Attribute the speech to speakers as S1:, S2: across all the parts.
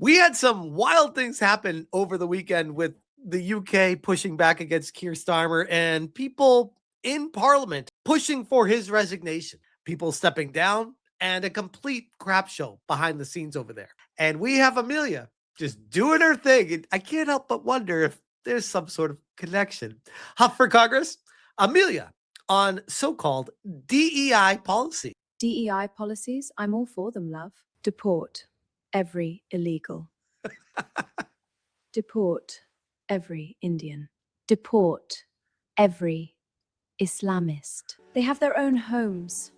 S1: We had some wild things happen over the weekend with the UK pushing back against Keir Starmer and people in Parliament pushing for his resignation, people stepping down, and a complete crap show behind the scenes over there. And we have Amelia just doing her thing. And I can't help but wonder if there's some sort of connection. Huff for Congress, Amelia on so-called DEI policy.
S2: DEI policies? I'm all for them, love. Deport every illegal. Deport every Indian. Deport every Islamist. They have their own homes.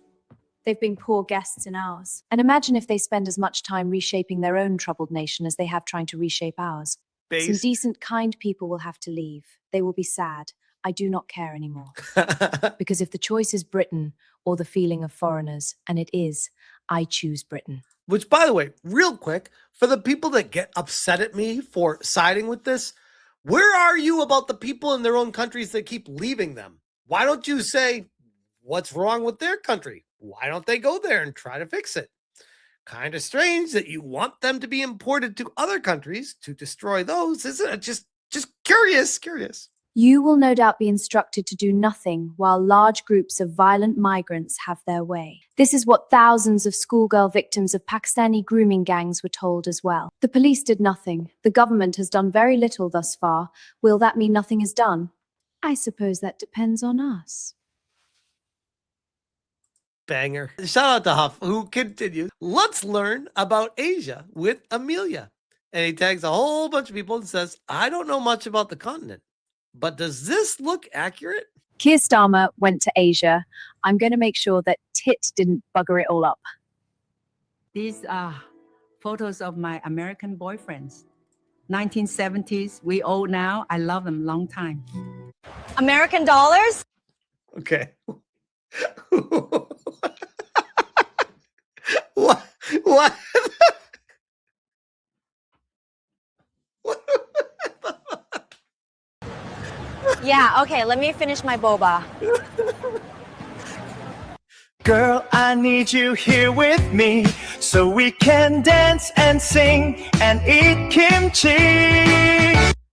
S2: They've been poor guests in ours. And imagine if they spend as much time reshaping their own troubled nation as they have trying to reshape ours.
S1: Based.
S2: Some decent, kind people will have to leave. They will be sad. I do not care anymore. Because if the choice is Britain or the feeling of foreigners, and it is, I choose Britain.
S1: Which, by the way, real quick, for the people that get upset at me for siding with this, where are you about the people in their own countries that keep leaving them? Why don't you say, what's wrong with their country? Why don't they go there and try to fix it? Kind of strange that you want them to be imported to other countries to destroy those, isn't it? Just curious.
S2: You will no doubt be instructed to do nothing while large groups of violent migrants have their way. This is what thousands of schoolgirl victims of Pakistani grooming gangs were told as well. The police did nothing. The government has done very little thus far. Will that mean nothing is done? I suppose that depends on us.
S1: Banger. Shout out to Huff, who continues. Let's learn about Asia with Amelia. And he tags a whole bunch of people and says, I don't know much about the continent, but does this look accurate?
S2: Keir Starmer went to Asia. I'm going to make sure that Tit didn't bugger it all up.
S3: These are photos of my American boyfriends. 1970s, we old now. I love them long time.
S4: American dollars?
S1: Okay. What?
S4: Yeah, okay, let me finish my boba.
S5: Girl, I need you here with me so we can dance and sing and eat kimchi.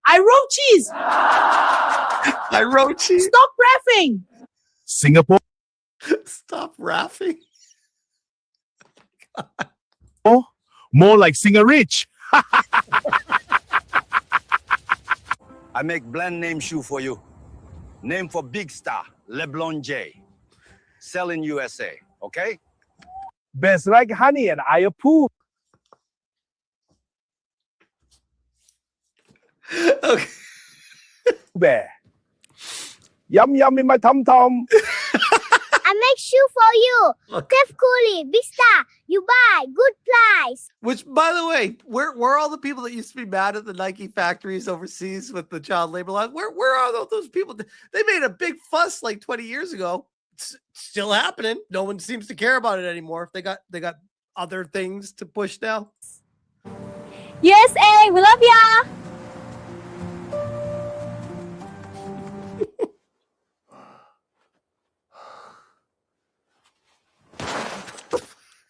S6: I wrote cheese.
S1: I wrote cheese.
S6: Stop laughing.
S5: Singapore.
S1: Stop laughing.
S5: Oh, more like Singer Rich.
S7: I make blend name shoe for you. Name for big star, LeBron J. Sell in USA, okay?
S5: Best like honey and I approve.
S1: Okay.
S5: Bear. Yum yum in my tum tum.
S8: I make shoe for you. Steph Curry, Big Star, you buy, good price.
S1: Which, by the way, where are all the people that used to be mad at the Nike factories overseas with the child labor laws? Where are those people? They made a big fuss like 20 years ago. It's still happening. No one seems to care about it anymore. They got other things to push now.
S4: USA, we love ya!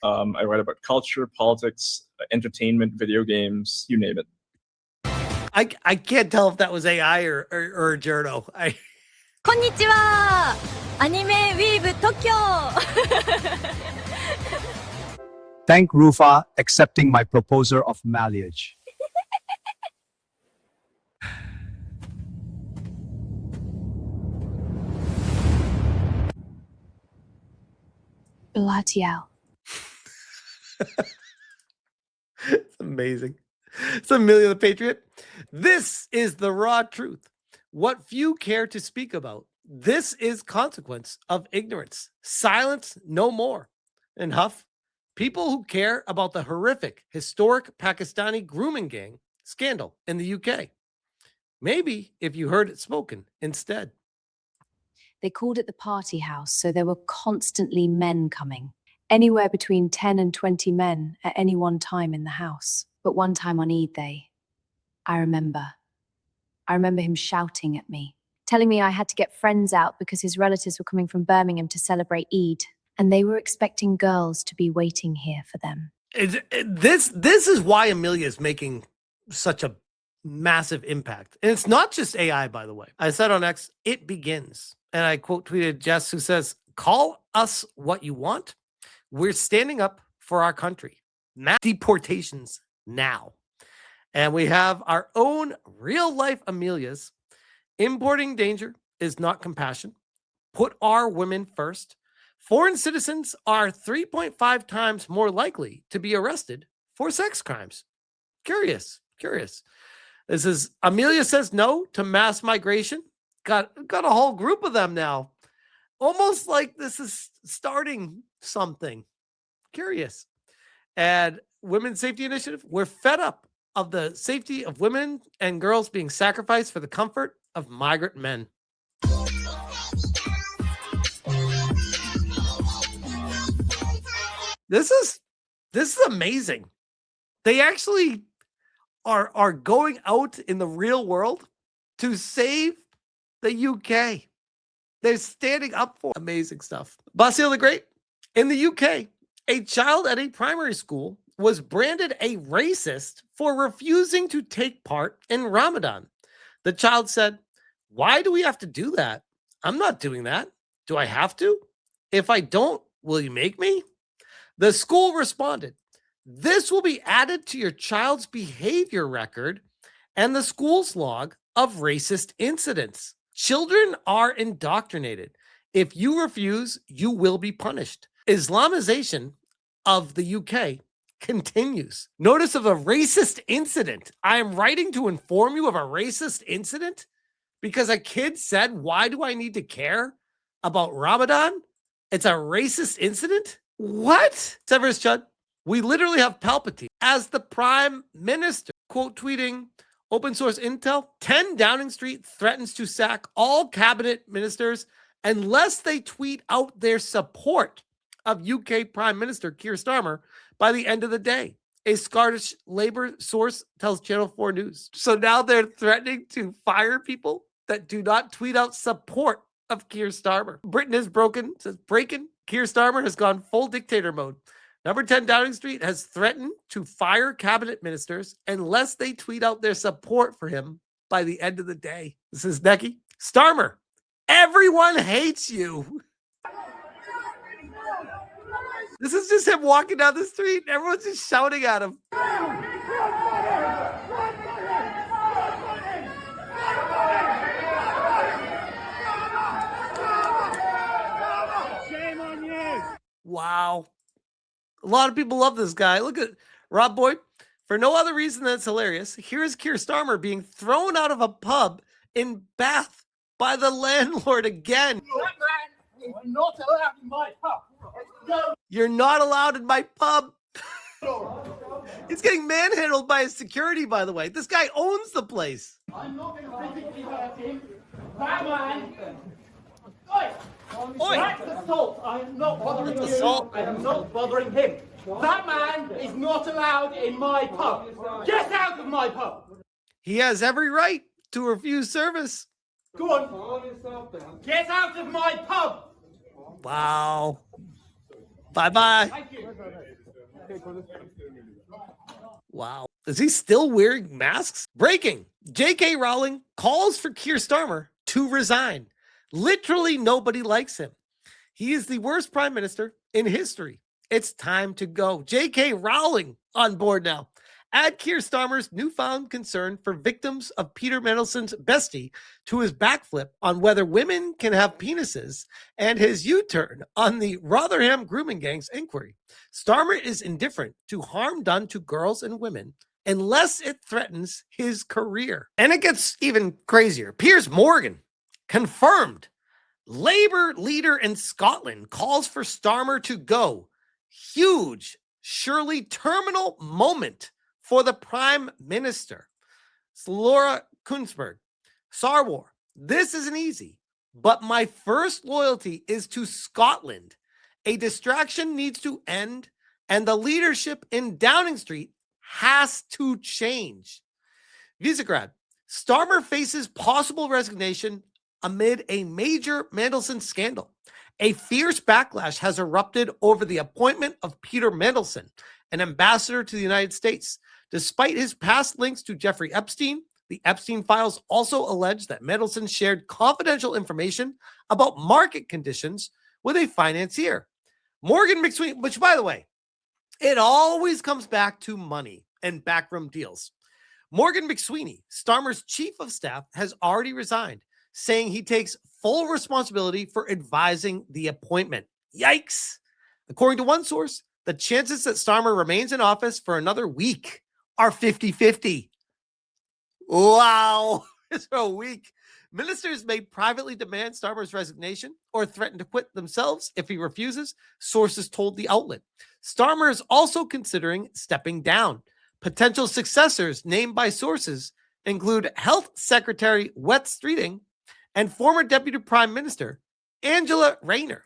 S9: I write about culture, politics, entertainment, video games, you name it.
S1: I can't tell if that was AI or a journal.
S4: Konnichiwa! Anime Weave Tokyo!
S5: Thank Rufa accepting my proposal of marriage.
S2: Bloody hell.
S1: It's amazing. It's Amelia the Patriot. This is the raw truth. What few care to speak about. This is consequence of ignorance. Silence no more. And Huff, people who care about the horrific, historic Pakistani grooming gang scandal in the UK. Maybe if you heard it spoken instead.
S2: They called it the party house, so there were constantly men coming. Anywhere between 10 and 20 men at any one time in the house. But one time on Eid Day, I remember him shouting at me, telling me I had to get friends out because his relatives were coming from Birmingham to celebrate Eid, and they were expecting girls to be waiting here for them.
S1: This is why Amelia is making such a massive impact. And it's not just AI, by the way. I said on X, it begins. And I quote tweeted Jess, who says, call us what you want. We're standing up for our country. Mass deportations now. And we have our own real life Amelias. Importing danger is not compassion. Put our women first. Foreign citizens are 3.5 times more likely to be arrested for sex crimes. Curious. This is Amelia says no to mass migration. Got a whole group of them now. Almost like this is starting something. Curious. And Women's Safety Initiative, we're fed up of the safety of women and girls being sacrificed for the comfort of migrant men. This is amazing. They actually are going out in the real world to save the UK. They're standing up for amazing stuff. Basil the Great. In the UK, a child at a primary school was branded a racist for refusing to take part in Ramadan. The child said, "Why do we have to do that? I'm not doing that. Do I have to? If I don't, will you make me?" The school responded, "This will be added to your child's behavior record and the school's log of racist incidents. Children are indoctrinated. If you refuse, you will be punished." Islamization of the UK continues. Notice of a racist incident. I am writing to inform you of a racist incident because a kid said, "Why do I need to care about Ramadan?" It's a racist incident? What? Severus Chud, we literally have Palpatine as the prime minister. Quote tweeting open source intel, 10 Downing Street threatens to sack all cabinet ministers unless they tweet out their support of UK Prime Minister Keir Starmer by the end of the day. A Scottish Labour source tells Channel 4 News. So now they're threatening to fire people that do not tweet out support of Keir Starmer. Britain is broken, says breaking. Keir Starmer has gone full dictator mode. Number 10 Downing Street has threatened to fire cabinet ministers unless they tweet out their support for him by the end of the day. This is Necky. Starmer, everyone hates you. This is just him walking down the street. Everyone's just shouting at him.
S5: Shame on you.
S1: Wow. A lot of people love this guy. Look at Rob Boyd. For no other reason than it's hilarious, here's Keir Starmer being thrown out of a pub in Bath by the landlord again.
S5: That man is not allowed in my pub. No.
S1: You're not allowed in my pub. He's getting manhandled by his security, by the way. This guy owns the place.
S5: I'm not going to physically hurt him. That man.
S1: Oi.
S5: That's assault. I am not bothering
S1: That's
S5: you.
S1: assault.
S5: I am not bothering him. That man is not allowed in my pub. Get out of my pub.
S1: He has every right to refuse service.
S5: Go on. Get out of my pub.
S1: Wow. Bye-bye.
S5: Thank you.
S1: Wow. Is he still wearing masks? Breaking. J.K. Rowling calls for Keir Starmer to resign. Literally nobody likes him. He is the worst prime minister in history. It's time to go. J.K. Rowling on board now. Add Keir Starmer's newfound concern for victims of Peter Mandelson's bestie to his backflip on whether women can have penises and his U-turn on the Rotherham grooming gang's inquiry. Starmer is indifferent to harm done to girls and women unless it threatens his career. And it gets even crazier. Piers Morgan confirmed. Labour leader in Scotland calls for Starmer to go. Huge, surely terminal moment for the Prime Minister. It's Laura Kunzberg. Sarwar, this isn't easy, but my first loyalty is to Scotland. A distraction needs to end, and the leadership in Downing Street has to change. Visegrad, Starmer faces possible resignation amid a major Mandelson scandal. A fierce backlash has erupted over the appointment of Peter Mandelson, an ambassador to the United States. Despite his past links to Jeffrey Epstein, the Epstein files also allege that Mandelson shared confidential information about market conditions with a financier, Morgan McSweeney, which, by the way, it always comes back to money and backroom deals. Morgan McSweeney, Starmer's chief of staff, has already resigned, saying he takes full responsibility for advising the appointment. Yikes. According to one source, the chances that Starmer remains in office for another week are 50-50. Wow. It's a week. Ministers may privately demand Starmer's resignation or threaten to quit themselves if he refuses, sources told the outlet. Starmer is also considering stepping down. Potential successors named by sources include Health Secretary Wet Streeting and former Deputy Prime Minister Angela Rayner.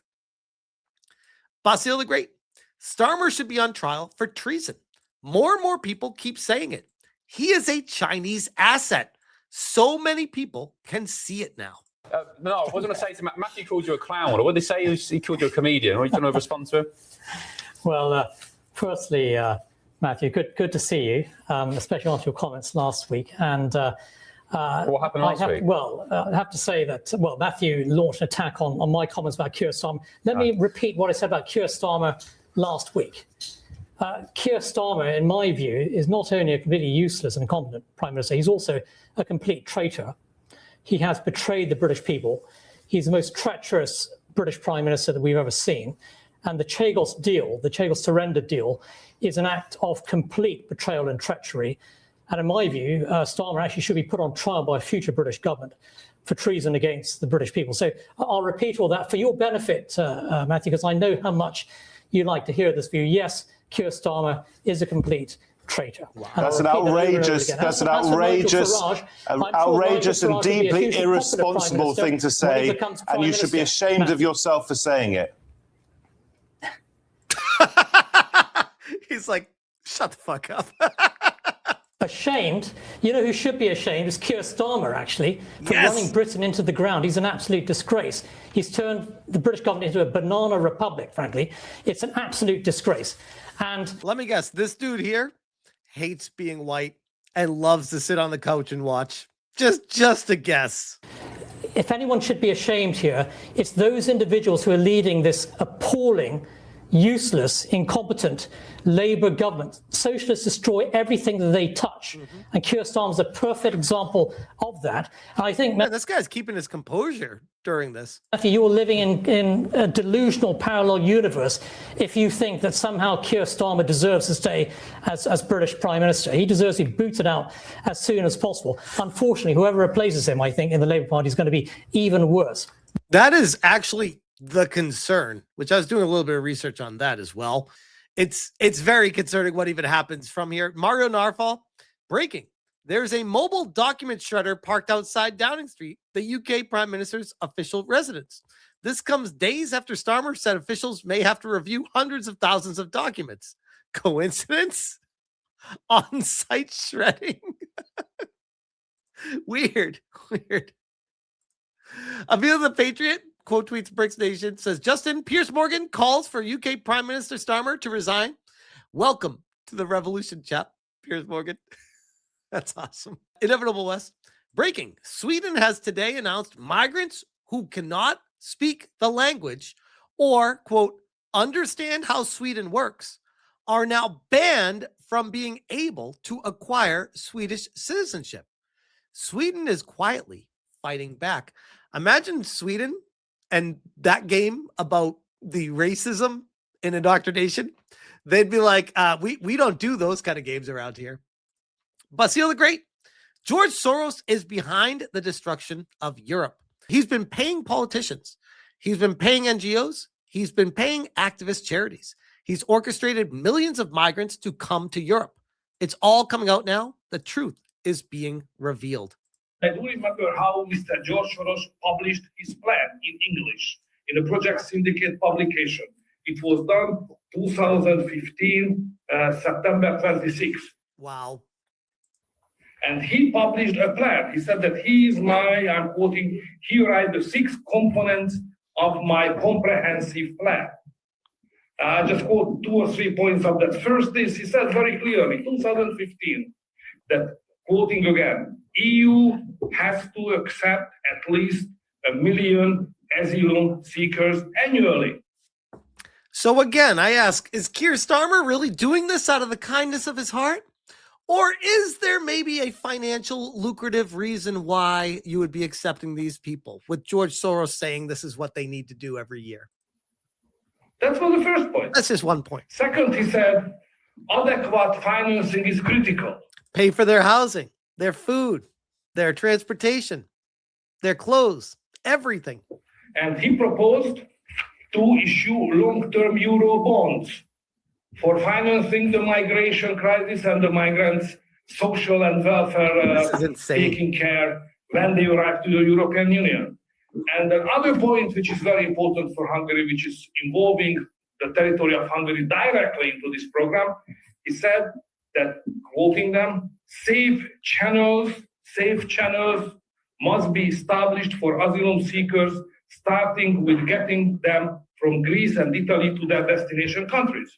S1: Basile the Great, Starmer should be on trial for treason. More and more people keep saying it. He is a Chinese asset. So many people can see it now.
S10: No, I was going to say to Matthew called you a clown. Or what did they say? He called you a comedian. Are you going to respond to it?
S11: Well, firstly, Matthew, good to see you, especially after your comments last week. And
S10: what happened last week?
S11: Well, I have to say that, Matthew launched an attack on my comments about Keir Starmer. Let me repeat what I said about Keir Starmer last week. Keir Starmer, in my view, is not only a completely useless and incompetent Prime Minister, he's also a complete traitor. He has betrayed the British people. He's the most treacherous British Prime Minister that we've ever seen. And the Chagos deal, the Chagos surrender deal, is an act of complete betrayal and treachery. And in my view, Starmer actually should be put on trial by a future British government for treason against the British people. So I'll repeat all that for your benefit, Matthew, because I know how much you like to hear this view. Yes, Keir Starmer is a complete traitor.
S12: Wow. That's an outrageous and deeply irresponsible thing to say, and you should be ashamed of yourself for saying it.
S1: He's like, shut the fuck up.
S11: Ashamed? You know who should be ashamed is Keir Starmer, actually, for running Britain into the ground. He's an absolute disgrace. He's turned the British government into a banana republic, frankly. It's an absolute disgrace. And
S1: let me guess, this dude here hates being white and loves to sit on the couch and watch. Just a guess.
S11: If anyone should be ashamed here, it's those individuals who are leading this appalling, useless, incompetent Labour government. Socialists destroy everything that they touch. And Keir Starmer's a perfect example of that. And I think
S1: this guy's keeping his composure during this.
S11: Matthew, you're living in a delusional parallel universe if you think that somehow Keir Starmer deserves to stay as British Prime Minister. He deserves to be booted out as soon as possible. Unfortunately, whoever replaces him, I think, in the Labour Party is going to be even worse.
S1: That is actually the concern, which I was doing a little bit of research on that as well. It's very concerning what even happens from here. Mario Narfall, breaking. There's a mobile document shredder parked outside Downing Street, the UK Prime Minister's official residence. This comes days after Starmer said officials may have to review hundreds of thousands of documents. Coincidence? On-site shredding? Weird. Amelia the Patriot, quote tweets Bricks Nation, says, Justin, Piers Morgan calls for UK Prime Minister Starmer to resign. Welcome to the revolution, chap. Piers Morgan. That's awesome. Inevitable West. Breaking. Sweden has today announced migrants who cannot speak the language or, quote, understand how Sweden works are now banned from being able to acquire Swedish citizenship. Sweden is quietly fighting back. Imagine Sweden and that game about the racism and indoctrination. They'd be like, we don't do those kind of games around here. Basile the Great. George Soros is behind the destruction of Europe. He's been paying politicians. He's been paying NGOs. He's been paying activist charities. He's orchestrated millions of migrants to come to Europe. It's all coming out now. The truth is being revealed.
S13: I do remember how Mr. George Soros published his plan in English in a Project Syndicate publication. It was done 2015, September 26th.
S1: Wow.
S13: And he published a plan. He said that he is I'm quoting, here are the 6 components of my comprehensive plan. Just quote 2 or 3 points of that. First is, he said very clearly, 2015, that, quoting again, EU has to accept at least 1 million asylum seekers annually.
S1: So again, I ask, is Keir Starmer really doing this out of the kindness of his heart? Or is there maybe a financial lucrative reason why you would be accepting these people, with George Soros saying this is what they need to do every year?
S13: That's for the first point.
S1: That's just one point.
S13: Second, he said, adequate financing is critical.
S1: Pay for their housing, their food, their transportation, their clothes, everything.
S13: And he proposed to issue long-term euro bonds for financing the migration crisis and the migrants' social and welfare taking care when they arrive to the European Union. And another point which is very important for Hungary, which is involving the territory of Hungary directly into this program, he said that, quoting them, safe channels must be established for asylum seekers, starting with getting them from Greece and Italy to their destination countries,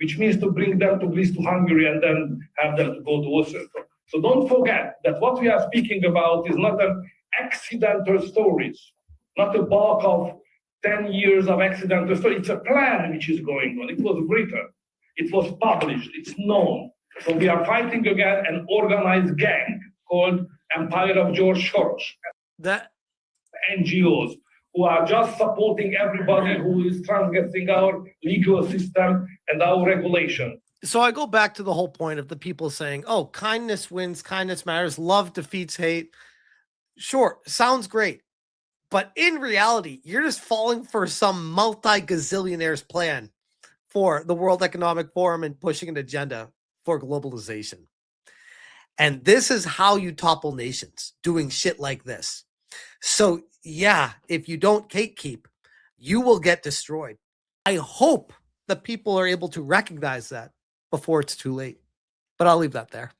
S13: which means to bring them to Greece, to Hungary, and then have them to go to Austria. So don't forget that what we are speaking about is not an accidental stories, not a bulk of 10 years of accidental stories. It's a plan which is going on. It was written, it was published, it's known. So we are fighting again an organized gang called Empire of George Soros.
S1: That
S13: NGOs who are just supporting everybody who is transgressing our legal system and our regulation.
S1: So I go back to the whole point of the people saying, oh, kindness wins, kindness matters, love defeats hate. Sure, sounds great. But in reality, you're just falling for some multi-gazillionaire's plan for the World Economic Forum and pushing an agenda for globalization. And this is how you topple nations, doing shit like this. So yeah, if you don't gatekeep, you will get destroyed. I hope that people are able to recognize that before it's too late. But I'll leave that there.